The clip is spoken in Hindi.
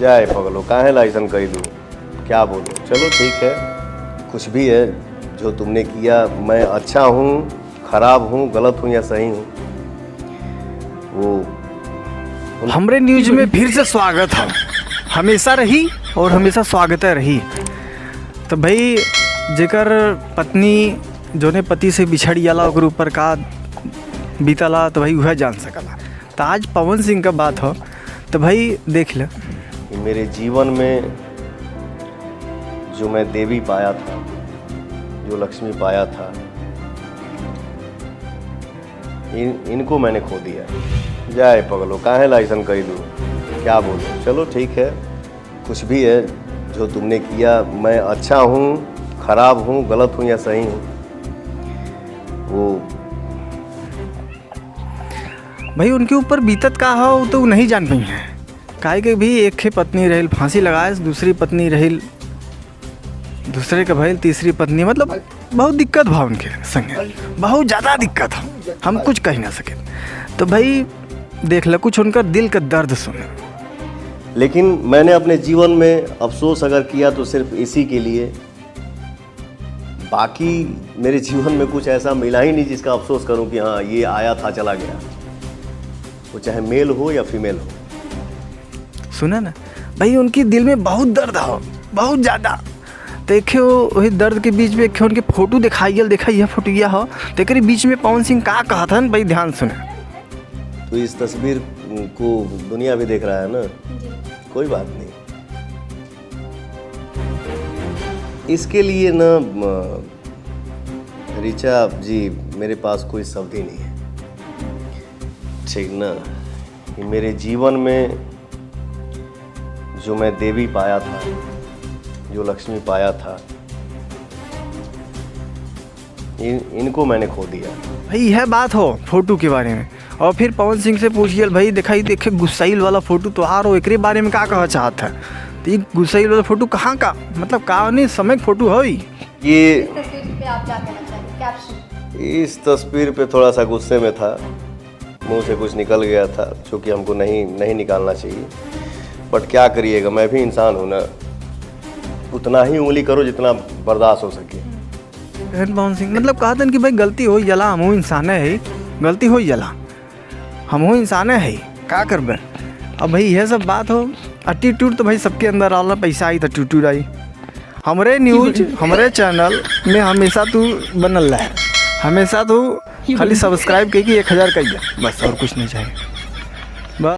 जाए पगलो काहे लाइसन कैलू, क्या बोलो। चलो ठीक है, कुछ भी है जो तुमने किया, मैं अच्छा हूँ खराब हूँ गलत हूँ या सही हूँ वो हमरे न्यूज में फिर से स्वागत है, हमेशा रही और हमेशा स्वागत रही। तो भाई जेकर पत्नी जोने पति से बिछड़ जाला ओकर ऊपर का बीतला तो भाई वह जान सकला। तो आज पवन सिंह का बात हो तो भाई देख ले, मेरे जीवन में जो मैं देवी पाया था, जो लक्ष्मी पाया था, इनको मैंने खो दिया। जाए पगलो काहे लाइसन कैलू, क्या बोलो। चलो ठीक है, कुछ भी है जो तुमने किया, मैं अच्छा हूँ खराब हूँ गलत हूँ या सही हूँ वो भाई उनके ऊपर बीतत का हो तो नहीं जान पाई है। काहे के भी एक पत्नी रही फांसी लगाए, दूसरी पत्नी रही दूसरे के भाई तीसरी पत्नी, मतलब बहुत दिक्कत भा उनके संगे, बहुत ज़्यादा दिक्कत हो, हम कुछ कह ना सके। तो भाई देख ल कुछ उनका दिल का दर्द सुने। लेकिन मैंने अपने जीवन में अफसोस अगर किया तो सिर्फ इसी के लिए, बाकी मेरे जीवन में कुछ ऐसा मिला ही नहीं जिसका अफसोस करूं कि हाँ ये आया था चला गया, वो चाहे मेल हो या फीमेल हो। सुना ना भाई, उनके दिल में बहुत दर्द हो, बहुत ज़्यादा। देखियो वही दर्द के बीच में एक उनके फोटो दिखाइए, देखा यह फोटो यह हो तो बीच में पवन सिंह का कहा था भाई, ध्यान सुने। तो इस तस्वीर को दुनिया भी देख रहा है ना, कोई बात नहीं। इसके लिए ना ऋचा जी मेरे पास कोई शब्द ही नहीं है, ठीक ना। कि मेरे जीवन में जो मैं देवी पाया था, जो लक्ष्मी पाया था, इनको मैंने खो दिया। भाई यह बात हो फोटो के बारे में, और फिर पवन सिंह से पूछिए भाई दिखाई देखे गुस्साइल वाला फोटो तो आ रहा, एक बारे में क्या कहा चाहता है। तो ये गुस्साइल वाला फोटो कहाँ का, मतलब कहाँ नहीं समय फोटो हो ये। पे आप क्या कहना चाहेंगे, कैप्शन? इस तस्वीर पे थोड़ा सा गुस्से में था, मुंह से कुछ निकल गया था जो कि हमको नहीं निकालना चाहिए, बट क्या करिएगा, मैं भी इंसान हूँ ना, उतना ही उंगली करो जितना बर्दाश्त हो सके। पवन सिंह मतलब कहा था कि भाई गलती हो जला, हमहू इंसान है, गलती हो जला, हमहू इंसान है, क्या करबे। अब भाई यह सब बात हो, एटीट्यूड तो भाई सबके अंदर आला, पैसा आई तो एटीट्यूड आई। हमरे न्यूज हमरे चैनल में हमेशा तू बनल रहे, हमेशा तू खाली सब्सक्राइब करके 1000 कहिए, बस और कुछ नहीं चाहिए।